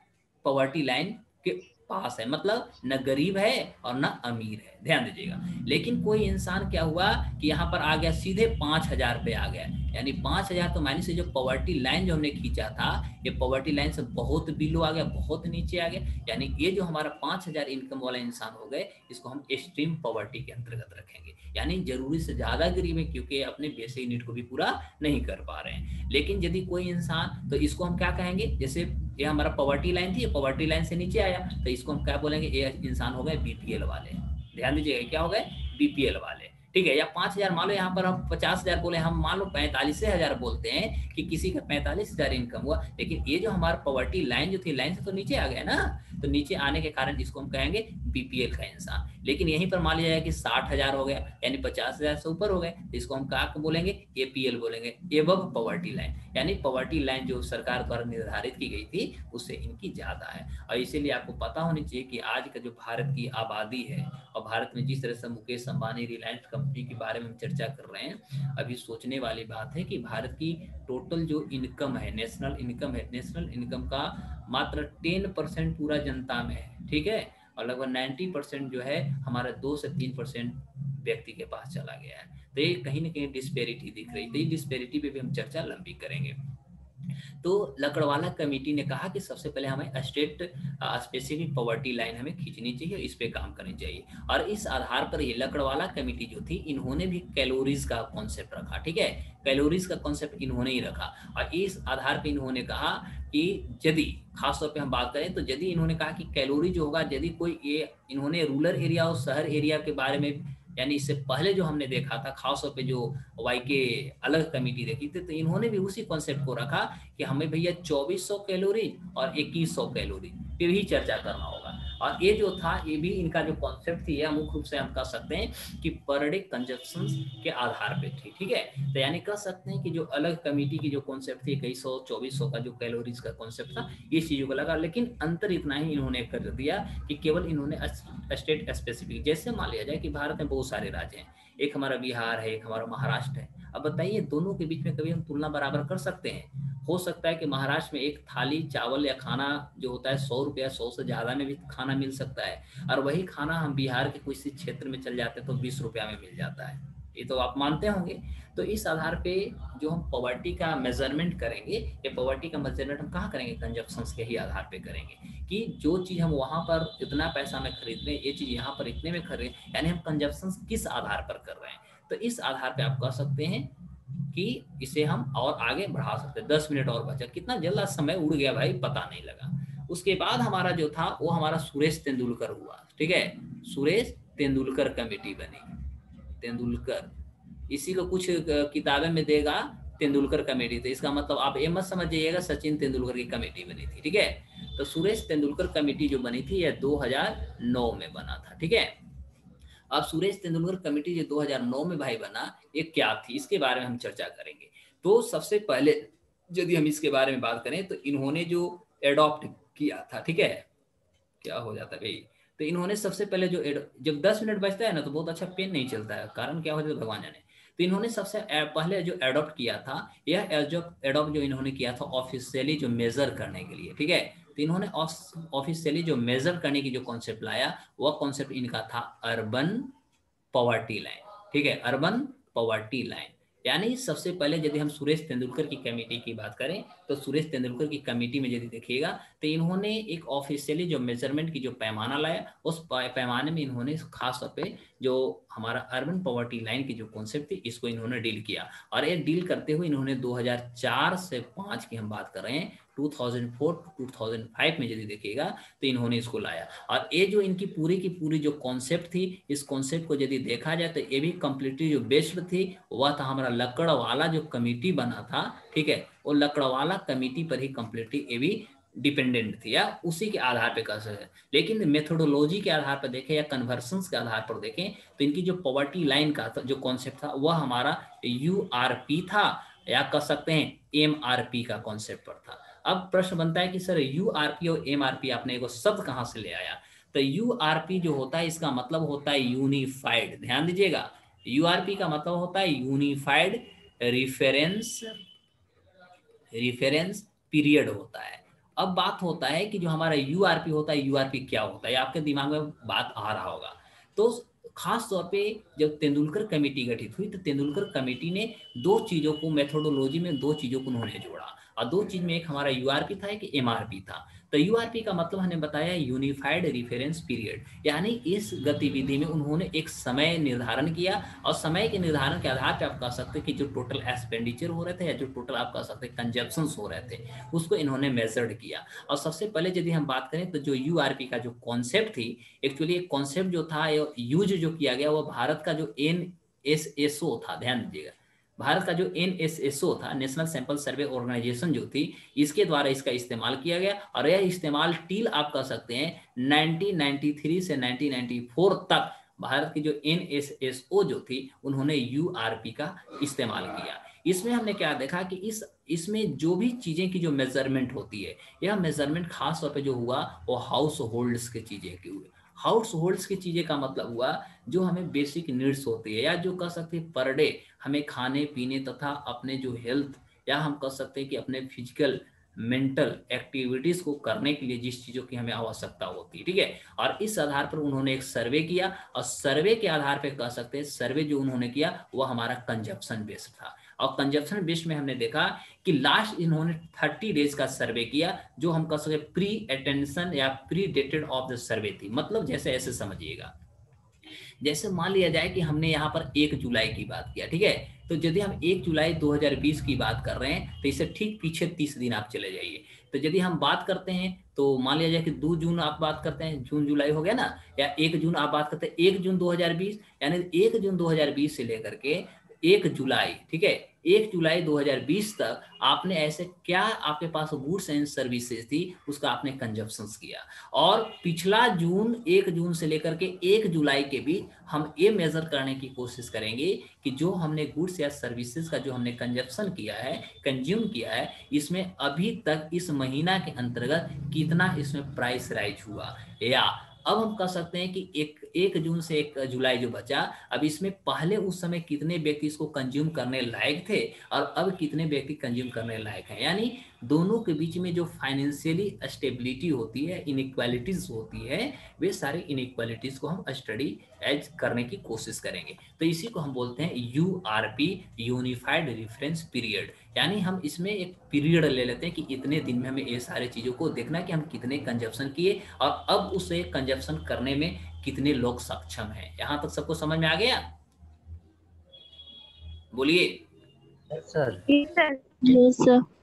A: पॉवर्टी लाइन के पास है, मतलब न गरीब है और न अमीर है, ध्यान दीजिएगा। लेकिन कोई इंसान क्या हुआ कि यहाँ पर आ गया सीधे 5,000 पे आ गया, यानी 5,000 तो माइनस से जो पॉवर्टी लाइन जो हमने खींचा था ये पॉवर्टी लाइन से बहुत बिलो आ गया, बहुत नीचे आ गया। यानी ये जो हमारा 5,000 इनकम वाला इंसान हो गए इसको हम एक्सट्रीम पॉवर्टी के अंतर्गत रखेंगे, यानी जरूरी से ज्यादा गरीब है क्योंकि अपने बेसिक नीड को भी पूरा नहीं कर पा रहे हैं। लेकिन यदि कोई इंसान, तो इसको हम क्या कहेंगे, जैसे ये हमारा पॉवर्टी लाइन थी, पॉवर्टी लाइन से नीचे आया तो इसको हम क्या बोलेंगे, ये इंसान हो गए बीपीएल वाले। ध्यान दीजिएगा क्या हो गए, बीपीएल वाले, ठीक है। या 5,000 मान लो, यहाँ पर हम 50,000 बोले, हम मान लो 45,000 बोलते हैं कि किसी का 45,000 इनकम हुआ, लेकिन ये जो हमारा पॉवर्टी लाइन जो थी, लाइन से तो नीचे आ गया ना, तो नीचे आने के कारण इसको हम कहेंगे बीपीएल का इंसान। लेकिन यहीं पर मान लिया जाए कि 60,000 हो गया, यानी 50,000 से ऊपर हो गए, तो इसको हम क्या बोलेंगे, एपीएल बोलेंगे, एबव पॉवर्टी लाइन। यानी पॉवर्टी लाइन जो सरकार द्वारा निर्धारित की गई थी उससे इनकी ज्यादा है। और इसीलिए आपको पता होनी चाहिए कि आज का जो भारत की आबादी है और भारत में जिस तरह से मुकेश अंबानी रिलायंस कंपनी के बारे में हम चर्चा कर रहे हैं, अभी सोचने वाली बात है कि भारत की टोटल जो इनकम है, नेशनल इनकम है, नेशनल इनकम का मात्र 10% पूरा जनता में है, ठीक है, और लगभग 90% जो है हमारा 2 से 3% व्यक्ति के पास चला गया है। तो ये कहीं ना कहीं डिस्पेरिटी दिख रही है, डिस्पेरिटी पे भी हम चर्चा लंबी करेंगे। तो लकड़वाला कमेटी ने कहा कि सबसे पहले हमें स्टेट स्पेसिफिक पॉवर्टी लाइन हमें खींचनी चाहिए, इस पे काम करनी चाहिए। और इस आधार पर ये लकड़वाला कमेटी जो थी इन्होंने भी कैलोरीज का कॉन्सेप्ट रखा, ठीक है, कैलोरीज का कॉन्सेप्ट इन्होंने ही रखा। और इस आधार पर इन्होंने कहा कि यदि खासतौर पे हम बात करें तो यदि इन्होंने कहा कि कैलोरी जो होगा, यदि कोई ये इन्होंने रूरल एरिया और शहर एरिया के बारे में, यानी इससे पहले जो हमने देखा था खासतौर पे जो वाई के अलग कमेटी देखी थी, तो इन्होंने भी उसी कॉन्सेप्ट को रखा कि हमें भैया 2400 कैलोरी और 2100 कैलोरी पे भी चर्चा करना होगा। और ये जो था ये भी इनका जो कॉन्सेप्ट थी, यह मुख्य रूप से हम कह सकते हैं कि पर डे कंजप्शन के आधार पे थी, ठीक है। तो यानी कह सकते हैं कि जो अलग कमेटी की जो कॉन्सेप्ट थी 2100 2400 का जो कैलोरीज का कॉन्सेप्ट था, ये चीजों को लगा। लेकिन अंतर इतना ही इन्होंने कर दिया कि केवल इन्होंने स्टेट स्पेसिफिक, जैसे मान लिया जाए कि भारत में बहुत सारे राज्य हैं, एक हमारा बिहार है, एक हमारा महाराष्ट्र है। अब बताइए दोनों के बीच में कभी हम तुलना बराबर कर सकते हैं? हो सकता है कि महाराष्ट्र में एक थाली चावल या खाना जो होता है 100 रुपया, 100 से ज्यादा में भी खाना मिल सकता है, और वही खाना हम बिहार के किसी क्षेत्र में चल जाते हैं तो 20 रुपया में मिल जाता है। ये तो आप मानते होंगे। तो इस आधार पे जो हम पॉवर्टी का मेजरमेंट करेंगे, ये पॉवर्टी का मेजरमेंट हम कहाँ करेंगे, कंजप्शंस के ही आधार पे करेंगे कि जो चीज हम वहां पर इतना पैसा में खरीद रहे हैं, ये चीज यहाँ पर इतने में खरीद, यानी हम कंजप्शंस किस आधार पर कर रहे हैं। तो इस आधार पे आप कह सकते हैं कि इसे हम और आगे बढ़ा सकते हैं। 10 मिनट और बचा, कितना जल्द समय उड़ गया भाई, पता नहीं लगा। उसके बाद हमारा जो था वो हमारा सुरेश तेंदुलकर हुआ, ठीक है, सुरेश तेंदुलकर कमेटी बनी, तेंदुलकर, इसी को कुछ किताबें में देगा तेंदुलकर कमेटी, तो इसका मतलब आप ये मत समझिएगा सचिन तेंदुलकर की कमेटी बनी थी, ठीक है। तो सुरेश तेंदुलकर कमेटी जो बनी थी यह 2009 में बना था, ठीक है। अब सुरेश तेंदुलकर कमेटी जो 2009 में भाई बना, ये क्या थी इसके बारे में हम चर्चा करेंगे। तो सबसे पहले यदि हम इसके बारे में बात करें तो इन्होंने जो एडॉप्ट किया था, ठीक है, क्या हो जाता है भाई, तो इन्होंने सबसे पहले जो जब 10 मिनट बचता है ना तो बहुत अच्छा पेन नहीं चलता है, कारण क्या हो जाता है भगवान जाने। तो इन्होंने सबसे पहले जो एडॉप्ट किया था, यह एडॉप्ट जो इन्होंने किया था ऑफिशियली जो मेजर करने के लिए, ठीक है। तो इन्होंने ऑफिशियली जो मेजर करने की जो कॉन्सेप्ट लाया, वह कॉन्सेप्ट इनका था अर्बन पॉवर्टी लाइन, ठीक है, अर्बन पॉवर्टी लाइन। यानी सबसे पहले यदि हम सुरेश तेंदुलकर की कमेटी की बात करें तो सुरेश तेंदुलकर की कमेटी में यदि देखिएगा तो इन्होंने एक ऑफिशियली जो मेजरमेंट की जो पैमाना लाया, उस पैमाने में इन्होंने खास तौर पे जो हमारा अर्बन पॉवर्टी लाइन की जो कॉन्सेप्ट थी इसको इन्होंने डील किया। और ये डील करते हुए इन्होंने 2004 से 5 की हम बात कर रहे हैं, 2004 टू 2005 में यदि देखिएगा तो इन्होंने इसको लाया। और ये जो इनकी पूरी की पूरी जो कॉन्सेप्ट थी, इस कॉन्सेप्ट को यदि देखा जाए तो ये भी कंप्लीटली जो बेस्ड थी वह था हमारा लकड़ वाला जो कमेटी बना था, ठीक है, वो लकड़ वाला कमेटी पर ही कंप्लीटली ये भी डिपेंडेंट थी, या उसी के आधार पे कह सकते हैं। लेकिन मेथोडोलॉजी के आधार पर देखें या कन्वर्सन्स के आधार पर देखें तो इनकी जो पॉवर्टी लाइन का जो कॉन्सेप्ट था वह हमारा यूआरपी था, या कह सकते हैं एमआरपी का कॉन्सेप्ट पर था। अब प्रश्न बनता है कि सर यूआरपी और एमआरपी आपने एगो शब्द कहाँ से ले आया? तो यूआरपी जो होता है इसका मतलब होता है यूनिफाइड। ध्यान दीजिएगा, यूआरपी का मतलब होता है यूनिफाइड रिफरेंस रिफरेंस पीरियड होता है। अब बात होता है कि जो हमारा यूआरपी होता है, यूआरपी क्या होता है, आपके दिमाग में बात आ रहा होगा। तो खास तौर पे जब तेंदुलकर कमेटी गठित हुई तो तेंदुलकर कमेटी ने दो चीजों को, मेथोडोलॉजी में दो चीजों को उन्होंने जोड़ा, और दो चीज में एक हमारा यूआरपी था, एक एमआरपी था। तो यूआरपी का मतलब हमने बताया यूनिफाइड रेफरेंस पीरियड, यानी इस गतिविधि में उन्होंने एक समय निर्धारण किया, और समय के निर्धारण के आधार पर आप कह सकते हैं कि जो टोटल एक्सपेंडिचर हो रहे थे या जो टोटल आप कह सकते हैं कंजप्शन हो रहे थे उसको इन्होंने मेजर्ड किया। और सबसे पहले यदि हम बात करें तो जो यूआरपी का जो कॉन्सेप्ट थी, एक्चुअली एक कॉन्सेप्ट जो था यूज जो किया गया वो भारत का जो एनएसएसओ था, ध्यान दीजिएगा, भारत का जो एनएसएसओ था, नेशनल सैंपल सर्वे ऑर्गेनाइजेशन जो थी, इसके द्वारा इसका इस्तेमाल किया गया। और यह इस्तेमाल टील आप कह सकते हैं 1993 से 1994 तक भारत की जो एनएसएसओ जो थी उन्होंने यूआरपी का इस्तेमाल किया। इसमें हमने क्या देखा कि इसमें जो भी चीजें की जो मेजरमेंट होती है, यह मेजरमेंट खास तौर पे जो हुआ वो हाउस होल्ड्स की चीजें की हुई। हाउस होल्ड्स की चीजें का मतलब हुआ जो हमें बेसिक नीड्स होती है, या जो कह सकते हैं पर डे हमें खाने पीने तथा अपने जो हेल्थ, या हम कह सकते हैं कि अपने फिजिकल मेंटल एक्टिविटीज को करने के लिए जिस चीजों की हमें आवश्यकता होती है, ठीक है। और इस आधार पर उन्होंने एक सर्वे किया, और सर्वे के आधार पर कह सकते हैं सर्वे जो उन्होंने किया वह हमारा कंजप्शन बेस्ड था। और कंजप्शन बेस्ड में हमने देखा कि लास्ट इन्होंने 30 डेज का सर्वे किया, जो हम कह सकते प्री अटेंशन या pre dated of the survey थी। मतलब जैसे ऐसे समझिएगा, जैसे मान लिया जाए कि हमने यहाँ पर 1 जुलाई की बात किया, ठीक है। तो यदि हम 1 जुलाई 2020 की बात कर रहे हैं तो इससे ठीक पीछे 30 दिन आप चले जाइए। तो यदि हम बात करते हैं तो मान लिया जाए कि 2 जून आप बात करते हैं, जून जुलाई हो गया ना, या 1 जून आप बात करते हैं, 1 जून 2020, यानी 1 जून 2020 से लेकर के 1 जुलाई, ठीक है, 1 जुलाई 2020 तक आपने ऐसे क्या आपके पास गुड्स एंड सर्विसेज थी उसका आपने कंजप्शन किया। और पिछला जून 1 जून से लेकर के 1 जुलाई के बीच हम ये मेजर करने की कोशिश करेंगे कि जो हमने गुड्स या सर्विसेज का जो हमने कंजप्शन किया है, कंज्यूम किया है, इसमें अभी तक इस महीना के अंतर्गत कितना इसमें प्राइस राइज हुआ। या अब हम कह सकते हैं कि 1 जून से 1 जुलाई जो बचा, अब इसमें पहले उस समय कितने व्यक्ति इसको कंज्यूम करने लायक थे और अब कितने व्यक्ति कंज्यूम करने लायक हैं। यानी दोनों के बीच में जो फाइनेंशियली स्टेबिलिटी होती है, इनइक्वालिटीज होती है, वे सारी इनइक्वालिटीज को हम स्टडी एज करने की कोशिश करेंगे। तो इसी को हम बोलते हैं यूआरपी, यूनिफाइड रेफरेंस पीरियड। यानी हम इसमें एक पीरियड ले लेते हैं कि इतने दिन में हमें ये सारी चीज़ों को देखना है कि हम कितने कंजप्शन किए और अब उसे कंजप्शन करने में कितने लोग सक्षम हैं। यहाँ तक सबको समझ में आ गया? बोलिए।
B: सर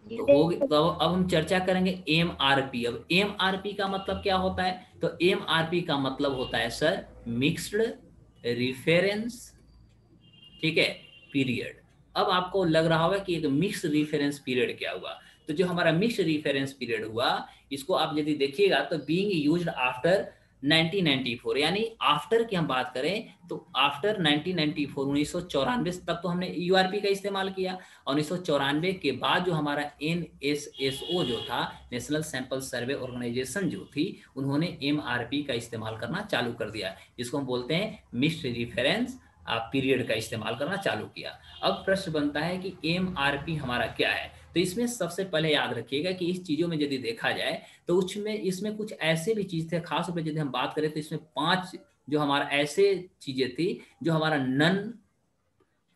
A: तो हो गया। तो अब हम चर्चा करेंगे एमआरपी। अब एमआरपी का मतलब क्या होता है? तो एमआरपी का मतलब होता है सर मिक्स्ड रिफरेंस, ठीक है, पीरियड। अब आपको लग रहा होगा कि एक मिक्स रिफरेंस पीरियड क्या हुआ। तो जो हमारा मिक्स रिफरेंस पीरियड हुआ, इसको आप यदि देखिएगा तो बीइंग यूज्ड आफ्टर 1994, यानी आफ्टर की हम बात करें तो आफ्टर 1994, 1994 तक तो हमने यूआरपी का इस्तेमाल किया। 1994 के बाद जो हमारा एनएसएसओ जो था, नेशनल सैंपल सर्वे ऑर्गेनाइजेशन जो थी, उन्होंने एमआरपी का इस्तेमाल करना चालू कर दिया, जिसको हम बोलते हैं मिक्स्ड रिफरेंस पीरियड का इस्तेमाल करना चालू किया। अब प्रश्न बनता है कि एमआरपी हमारा क्या है? तो इसमें सबसे पहले याद रखिएगा कि इस चीज़ों में यदि देखा जाए तो इसमें कुछ ऐसे भी चीज़ थे, खास तौर पर यदि हम बात करें तो इसमें 5 जो हमारा ऐसे चीज़ें थी जो हमारा नन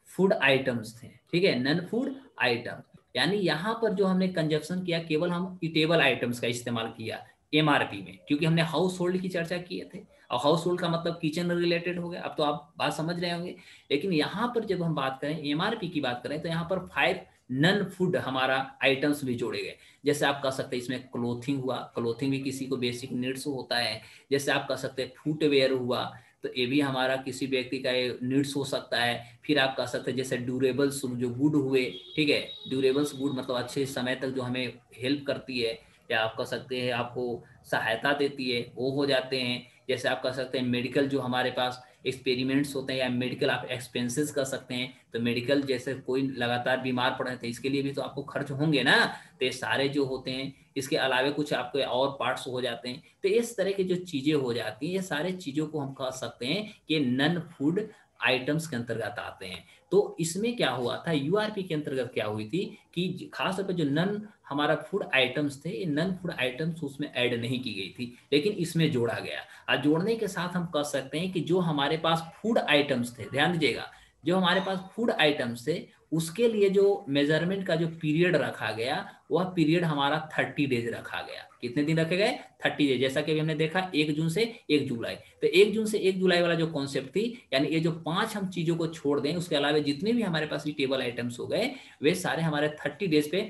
A: फूड आइटम्स थे, ठीक है, नन फूड आइटम। यानी यहाँ पर जो हमने कंजप्शन किया केवल हम ईटेबल आइटम्स का इस्तेमाल किया एमआरपी में, क्योंकि हमने हाउस होल्ड की चर्चा किए थे और हाउस होल्ड का मतलब किचन रिलेटेड हो गया। अब तो आप बात समझ रहे होंगे। लेकिन यहाँ पर जब हम बात करें एमआरपी की बात करें तो यहाँ पर 5 नन फूड हमारा आइटम्स भी जोड़े गए। जैसे आप कह सकते हैं इसमें क्लोथिंग हुआ, क्लोथिंग भी किसी को बेसिक नीड्स होता है। जैसे आप कह सकते हैं फुटवेयर हुआ, तो ये भी हमारा किसी व्यक्ति का नीड्स हो सकता है। फिर आप कह सकते हैं जैसे ड्यूरेबल्स जो गुड हुए, ठीक है, ड्यूरेबल्स गुड मतलब अच्छे समय तक जो हमें हेल्प करती है, या आप कह सकते हैं आपको सहायता देती है, वो हो जाते हैं। जैसे आप कह सकते हैं मेडिकल जो हमारे पास एक्सपेरिमेंट्स होते हैं या मेडिकल आप एक्सपेंसेस कर सकते हैं, तो मेडिकल जैसे कोई लगातार बीमार पड़ रहे थे इसके लिए भी तो आपको खर्च होंगे ना, तो ये सारे जो होते हैं, इसके अलावा कुछ आपके और पार्ट्स हो जाते हैं, तो इस तरह की जो चीज़ें हो जाती हैं, ये सारे चीज़ों को हम कह सकते हैं कि नन फूड आइटम्स के अंतर्गत आते हैं। तो इसमें क्या हुआ था, यूआरपी के अंतर्गत क्या हुई थी कि खास तौर पे जो नन हमारा फूड आइटम्स थे, ये नन फूड आइटम्स उसमें ऐड नहीं की गई थी, लेकिन इसमें जोड़ा गया। और जोड़ने के साथ हम कह सकते हैं कि जो हमारे पास फूड आइटम्स थे, ध्यान दीजिएगा, जो हमारे पास फूड आइटम्स थे उसके लिए जो मेजरमेंट का जो पीरियड रखा गया, वह पीरियड हमारा 30 डेज रखा गया। कितने दिन रखे गए? 30 डेज। जैसा कि अभी हमने देखा 1 जून से 1 जुलाई, तो 1 जून से 1 जुलाई वाला जो कॉन्सेप्ट थी, यानी ये जो 5 हम चीजों को छोड़ दें, उसके अलावा जितने भी हमारे पास टेबल आइटम्स हो गए, वे सारे हमारे 30 डेज पे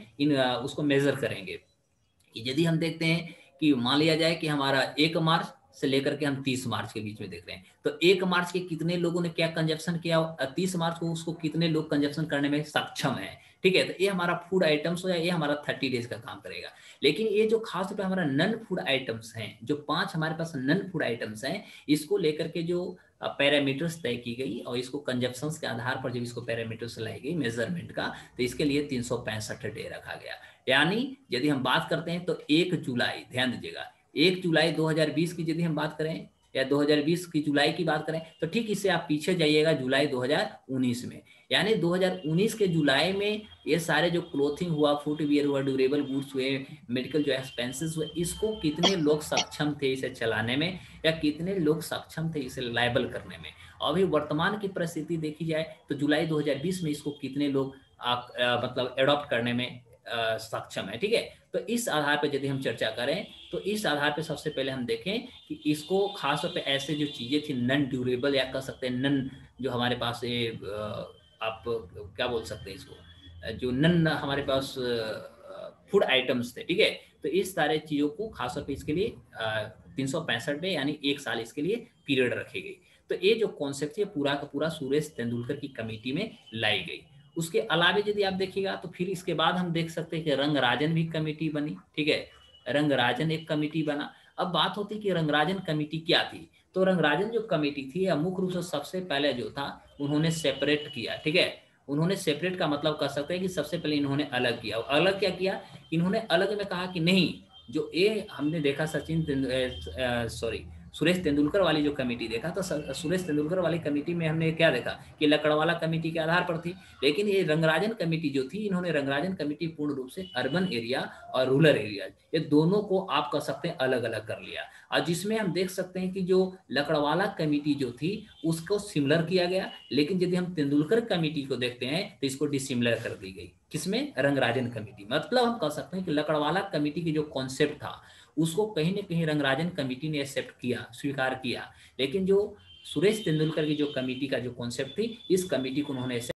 A: उसको मेजर करेंगे। यदि हम देखते हैं कि मान लिया जाए कि हमारा 1 मार्च से लेकर के हम 30 मार्च के बीच में देख रहे हैं, तो 1 मार्च के कितने लोगों ने क्या कंजप्शन किया, 30 मार्च को उसको कितने लोग कंजप्शन करने में सक्षम है, ठीक है, तो ये हमारा फूड आइटम्स हो या ये हमारा 30 डेज का काम करेगा। लेकिन ये जो खास तौर पर हमारा नन फूड आइटम्स हैं, जो 5 हमारे पास नन फूड आइटम्स हैं, इसको लेकर के जो पैरामीटर्स तय की गई और इसको कंजप्शन के आधार पर जब इसको पैरामीटर्स लाई गई मेजरमेंट का, तो इसके लिए 365 डे रखा गया। यानी यदि हम बात करते हैं तो 1 जुलाई, ध्यान दीजिएगा, 1 जुलाई 2020 की यदि हम बात करें या 2020 की जुलाई की बात करें, तो ठीक इससे आप पीछे जाइएगा जुलाई 2019 में। यानी 2019 के जुलाई में ये सारे जो क्लोथिंग हुआ, फुटवियर हुआ, ड्यूरेबल गुड्स हुए, मेडिकल जो एक्सपेंसेस हुए, इसको कितने लोग सक्षम थे इसे चलाने में, या कितने लोग सक्षम थे इसे लायबल करने में। अभी वर्तमान की परिस्थिति देखी जाए तो जुलाई 2020 में इसको कितने लोग मतलब एडॉप्ट करने में सक्षम है, ठीक है। तो इस आधार पर यदि हम चर्चा करें, तो इस आधार पर सबसे पहले हम देखें कि इसको खास तौर पे ऐसे जो चीज़ें थी नन ड्यूरेबल, या कह सकते हैं नन, जो हमारे पास ये आप क्या बोल सकते हैं इसको, जो नन हमारे पास फूड आइटम्स थे, ठीक है। तो इस सारे चीज़ों को खासतौर पे इसके लिए 365 डे यानी 1 साल इसके लिए पीरियड रखी गई। तो ये जो कॉन्सेप्ट है पूरा का पूरा सुरेश तेंदुलकर की कमेटी में लाई गई। उसके अलावा यदि आप देखिएगा तो फिर इसके बाद हम देख सकते हैं कि रंगराजन भी कमेटी बनी, ठीक है, रंगराजन एक कमेटी बना। अब बात होती है कि रंगराजन कमेटी क्या थी, तो रंगराजन जो कमेटी थी मुख्य रूप से सबसे पहले जो था उन्होंने सेपरेट किया, ठीक है। उन्होंने सेपरेट का मतलब कर सकते हैं कि सबसे पहले इन्होंने अलग किया। अलग क्या किया, इन्होंने अलग में कहा कि नहीं, जो ये हमने देखा सॉरी सुरेश तेंदुलकर वाली जो कमेटी देखा, तो सुरेश तेंदुलकर वाली कमेटी में हमने क्या देखा कि लकड़वाला कमेटी के आधार पर थी। लेकिन ये रंगराजन कमेटी जो थी, इन्होंने रंगराजन कमेटी पूर्ण रूप से अर्बन एरिया और रूरल एरिया, ये दोनों को आप कह सकते हैं अलग अलग कर लिया। और जिसमें हम देख सकते हैं कि जो लकड़वाला कमेटी जो थी उसको सिमिलर किया गया, लेकिन यदि हम तेंदुलकर कमेटी को देखते हैं तो इसको डिसिमिलर कर दी गई। किसमें? रंगराजन कमेटी। मतलब हम कह सकते हैं कि लकड़वाला कमेटी की जो कॉन्सेप्ट था उसको कहीं ना कहीं रंगराजन कमेटी ने एक्सेप्ट किया, स्वीकार किया, लेकिन जो सुरेश तेंदुलकर की जो कमेटी का जो कॉन्सेप्ट थी, इस कमेटी को उन्होंने